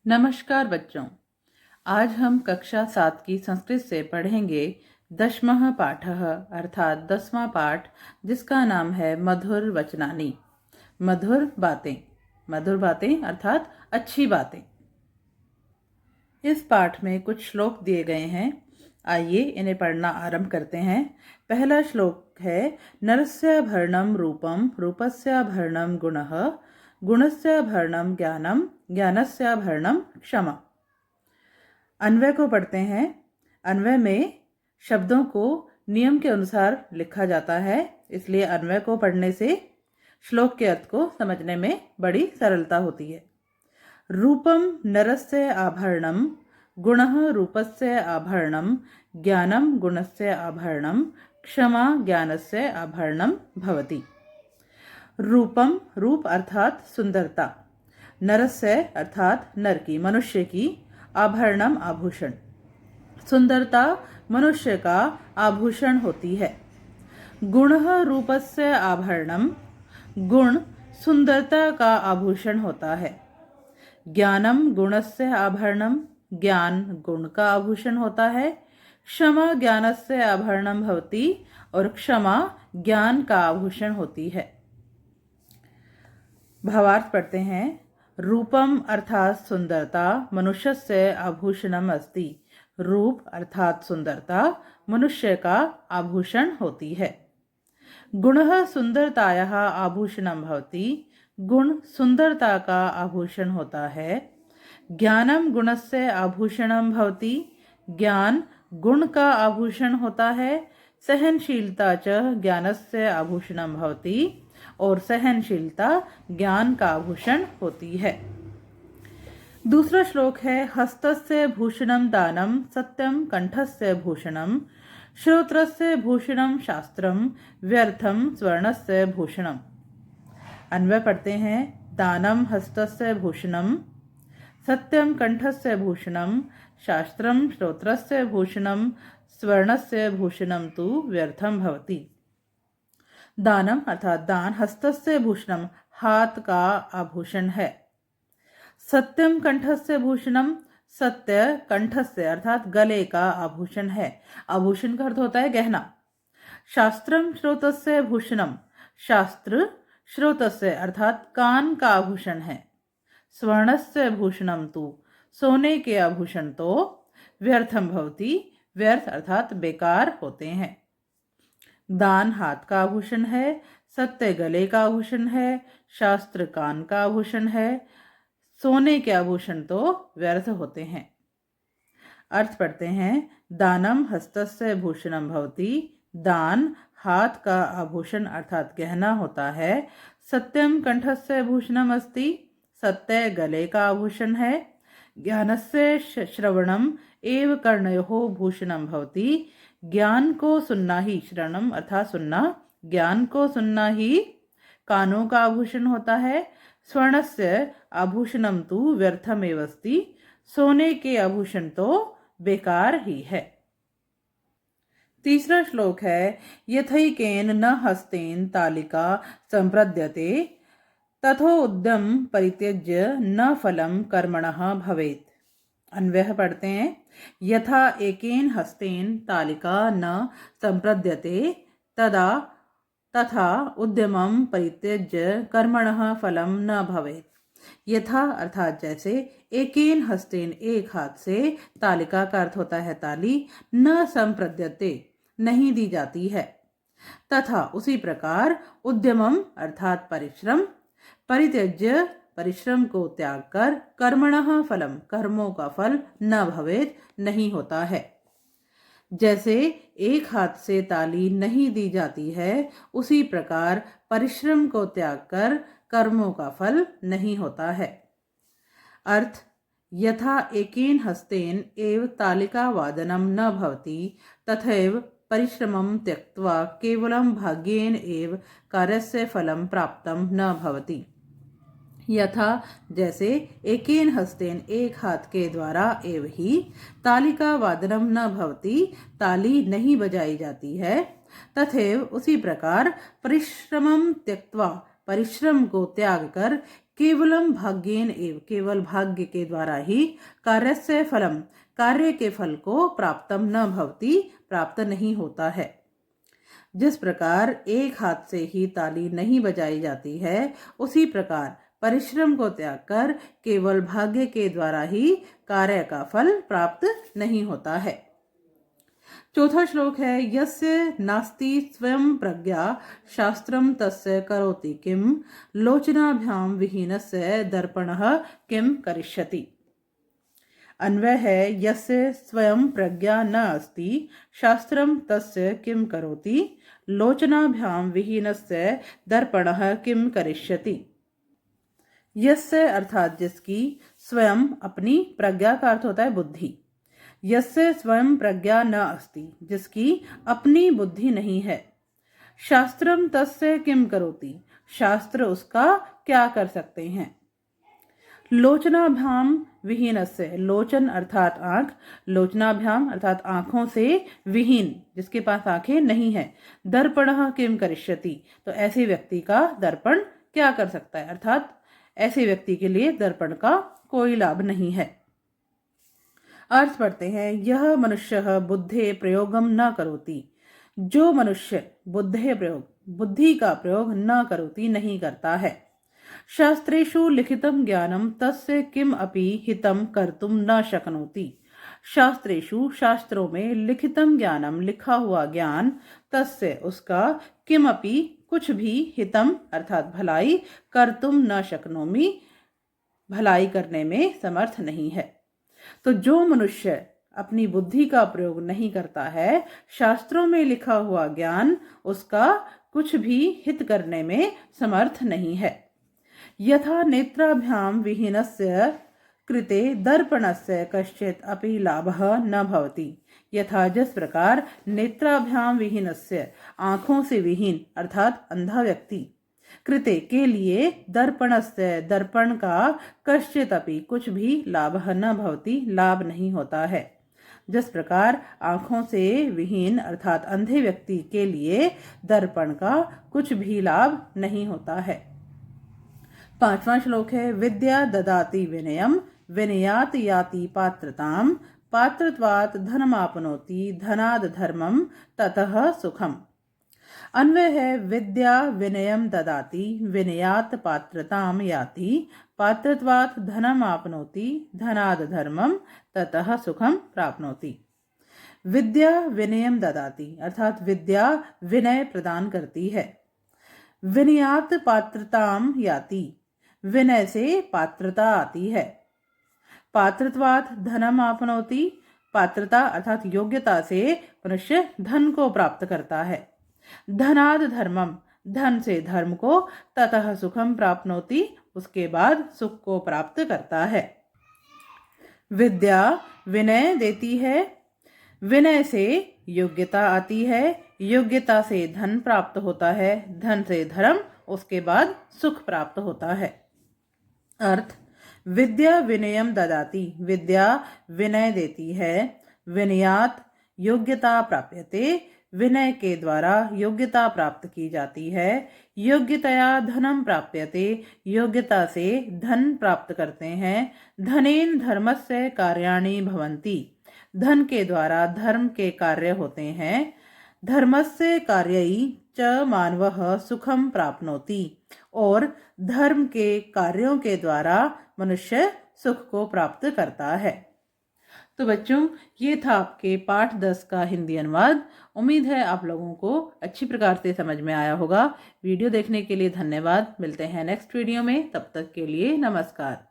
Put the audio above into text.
नमस्कार बच्चों। आज हम कक्षा 7 की संस्कृत से पढ़ेंगे दशमः पाठः अर्थात 10वां पाठ, जिसका नाम है मधुर वचनानि। मधुर बातें अर्थात अच्छी बातें। इस पाठ में कुछ श्लोक दिए गए हैं। आइए इन्हें पढ़ना आरंभ करते हैं। पहला श्लोक है नरस्य भरणम रूपम रूपस्य भरणम गुणः गुणस्य भरणम ज्ञानम ज्ञानस्य भरणम क्षमा। अन्वय को पढ़ते हैं। अन्वय में शब्दों को नियम के अनुसार लिखा जाता है, इसलिए अन्वय को पढ़ने से श्लोक के अर्थ को समझने में बड़ी सरलता होती है। रूपम नरस्य आभरणम गुणः रूपस्य आभरणम ज्ञानम गुणस्य आभरणम क्षमा ज्ञानस्य आभरणम भवति। रूपम रूप अर्थात सुंदरता, नरस्य अर्थात नर की मनुष्य की, आभरणम आभूषण, सुंदरता मनुष्य का आभूषण होती है। गुणः रूपस्य आभरणम गुण सुंदरता का आभूषण होता है। ज्ञानम गुणस्य आभरणम ज्ञान गुण का आभूषण होता है। क्षमा ज्ञानस्य आभरणम भवति और क्षमा ज्ञान का आभूषण होती है। भावार्थ पढ़ते हैं। रूपम अर्थात सुंदरता मनुष्यस्य आभूषणम अस्ति। रूप अर्थात सुंदरता मनुष्य का आभूषण होती है। गुणः सुंदरतायाः आभूषणम भवति गुण सुंदरता का आभूषण होता है। ज्ञानम गुणस्य आभूषणम भवति ज्ञान गुण का आभूषण होता है। सहनशीलता च ज्ञानस्य आभूषणम भवति और सहनशीलता ज्ञान का आभूषण होती है। दूसरा श्लोक है हस्तस्य भूषणम दानम सत्यम कंठस्य भूषणम श्रोत्रस्य भूषणम शास्त्रम व्यर्थम स्वर्णस्य भूषणम। अन्वय पढ़ते हैं। दानम हस्तस्य भूषणम सत्यम कंठस्य भूषणम शास्त्रम श्रोत्रस्य भूषणम स्वर्णस्य भूषणम तु व्यर्थम भवति। दानम अर्थात दान हस्तस्य भूषणम हाथ का आभूषण है। सत्यम कंठस्य भूषणम सत्य कंठस्य अर्थात गले का आभूषण है। आभूषण का अर्थ होता है गहना। शास्त्रम श्रोतस्य भूषणम शास्त्र श्रोतस्य अर्थात कान का आभूषण है। स्वर्णस्य भूषणम तु सोने के आभूषण तो व्यर्थम भवति व्यर्थ अर्थात बेकार होते हैं। दान हाथ का आभूषण है, सत्य गले का आभूषण है, शास्त्र कान का आभूषण है, सोने के आभूषण तो व्यर्थ होते हैं। अर्थ पढ़ते हैं। दानम हस्तस्य भूषणम भवति दान हाथ का आभूषण अर्थात गहना होता है। सत्यम कंठस्य भूषणम अस्ति सत्य गले का आभूषण है। ज्ञानस्य श्रवणम एव कर्णयोः भूषणम भवति ज्ञान को सुनना ही श्रवणम अर्थात सुनना ज्ञान को सुनना ही कानों का आभूषण होता है। स्वर्णस्य आभूषणम तु व्यर्थमेव अस्ति सोने के आभूषण तो बेकार ही है। तीसरा श्लोक है यथैकेन न हस्तेन तालिका संप्रद्यते तथोद्यम परित्यज्य न फलम कर्मणः भवेत्। अन्वय पढ़ते हैं। यथा एकेन हस्तेन तालिका न संप्रद्यते तथा उद्यमं परित्यज्य कर्मणः फलम न भवेत्। यथा अर्थात जैसे, एकेन हस्तेन एक हाथ से, तालिका का अर्थ होता है ताली, न संप्रद्यते नहीं दी जाती है, तथा उसी प्रकार उद्यमम अर्थात परिश्रम, परित्यज्य परिश्रम को त्याग कर, कर्मणः फलम कर्मों का फल न भवेत् नहीं होता है। जैसे एक हाथ से ताली नहीं दी जाती है, उसी प्रकार परिश्रम को त्याग कर कर्मों का फल नहीं होता है। अर्थ यथा एकेन हस्तेन एव तालिका वादनम न भवति तथैव परिश्रमं त्यक्त्वा केवलं भाग्येन एव कार्यस्य फलं प्राप्तं न भवति। यथा जैसे एकेन हस्तेन एक हाथ के द्वारा एव ही तालिका वादनम न भवति ताली नहीं बजाई जाती है, तथैव उसी प्रकार परिश्रमं त्यक्त्वा परिश्रम को त्याग कर केवलम भाग्येन एव, केवल भाग्य के द्वारा ही कार्यस्य फलम, कार्य के फल को प्राप्तम न भवति, प्राप्त नहीं होता है। जिस प्रकार एक हाथ से ही ताली नहीं बजाई जाती है, उसी प्रकार परिश्रम को त्याग कर केवल भाग्य के द्वारा ही कार्य का फल प्राप्त नहीं होता है। चौथा श्लोक है, यस्य नास्ति स्वयं प्रज्ञा शास्त्रम तस्य करोति किम, लोचनाभ्याम विहीनस्य दर्पणः किम करिष्यति। अन्वय है, यस्य स्वयं प्रज्ञा न अस्ति शास्त्रम तस्य किम करोति, लोचनाभ्याम विहीनस्य दर्पणः किम करिष्यति। यस्य अर्थात जिसकी, स्वयं अपनी, प्रज्ञा का अर्थ होता है बुद्धि। यस्य स्वयं प्रज्ञा न अस्ति, जिसकी अपनी बुद्धि नहीं है। शास्त्रम तस्य किम करोति, शास्त्र उसका क्या कर सकते हैं। लोचनाभ्याम विहीनस्य, लोचन अर्थात आंख, लोचनाभ्याम अर्थात आंखों से, विहीन जिसके पास आंखें नहीं है, दर्पणः किम करिष्यति, तो ऐसे व्यक्ति का दर्पण क्या कर सकता है, अर्थात ऐसे व्यक्ति के लिए दर्पण का कोई लाभ नहीं है। अर्थ पढ़ते हैं, यह मनुष्य बुद्धे प्रयोगम न करोति, जो मनुष्य बुद्धे प्रयोग, बुद्धि का प्रयोग न करोति, नहीं करता है। शास्त्रेषु लिखितं ज्ञानं तस्य किम अपि हितं कर्तुम न शक्नोति। शास्त्रेषु शास्त्रों में, लिखितं ज्ञानम लिखा हुआ ज्ञान, तस्य उसका, किम अपि कुछ भी, हितम अर्थात भलाई, कर्तुम न शक्नोमि भलाई करने में समर्थ नहीं है। तो जो मनुष्य अपनी बुद्धि का प्रयोग नहीं करता है, शास्त्रों में लिखा हुआ ज्ञान उसका कुछ भी हित करने में समर्थ नहीं है। यथा नेत्राभ्याम विहीनस्य कृते दर्पणस्य कश्चित् अपि लाभः न भवति। यथा जिस प्रकार नेत्राभ्याम विहीनस्य, आंखों से विहीन अर्थात अंधा व्यक्ति, कृते के लिए, दर्पणस्य दर्पण का, कश्चित् अपि कुछ भी, लाभः न भवति लाभ नहीं होता है। जिस प्रकार आंखों से विहीन अर्थात अंधे व्यक्ति के लिए दर्पण का कुछ भी लाभ नहीं होता है। पांचवा श्लोक है, विद्या ददाति विनयम विनयात याति पात्रताम, पात्रत्वात् धनमापनोति धनाद धर्मम ततः सुखम। अन्वय है, विद्या विनयम ददाति विनयात पात्रताम याति, पात्रत्वात् धनम आपनोति धनाद धर्मम ततः सुखम प्राप्नोति। विद्या विनयम ददाति अर्थात विद्या विनय प्रदान करती है। विनयात पात्रताम याति, विनय से पात्रता आती है। पात्रत्वात् धनम आपनोति, पात्रता अर्थात योग्यता से मनुष्य धन को प्राप्त करता है। धनाद धर्मम, धन से धर्म को, ततः सुखम प्राप्नोति, उसके बाद सुख को प्राप्त करता है। विद्या विनय देती है, विनय से योग्यता आती है, योग्यता से धन प्राप्त होता है, धन से धर्म, उसके बाद सुख प्राप्त होता है। अर्थ, विद्या विनयम ददाति, विद्या विनय देती है। विनयात योग्यता प्राप्यते, विनय के द्वारा योग्यता प्राप्त की जाती है। योग्यतया धनम प्राप्यते, योग्यता से धन प्राप्त करते हैं। धनेन धर्मस्य कार्याणि भवन्ति, धन के द्वारा धर्म के कार्य होते हैं। धर्मस्य कार्यई च मानवः सुखम प्राप्नोति, और धर्म के कार्यों के द्वारा मनुष्य सुख को प्राप्त करता है। तो बच्चों, ये था आपके पाठ 10 का हिंदी अनुवाद। उम्मीद है आप लोगों को अच्छी प्रकार से समझ में आया होगा। वीडियो देखने के लिए धन्यवाद। मिलते हैं नेक्स्ट वीडियो में, तब तक के लिए नमस्कार।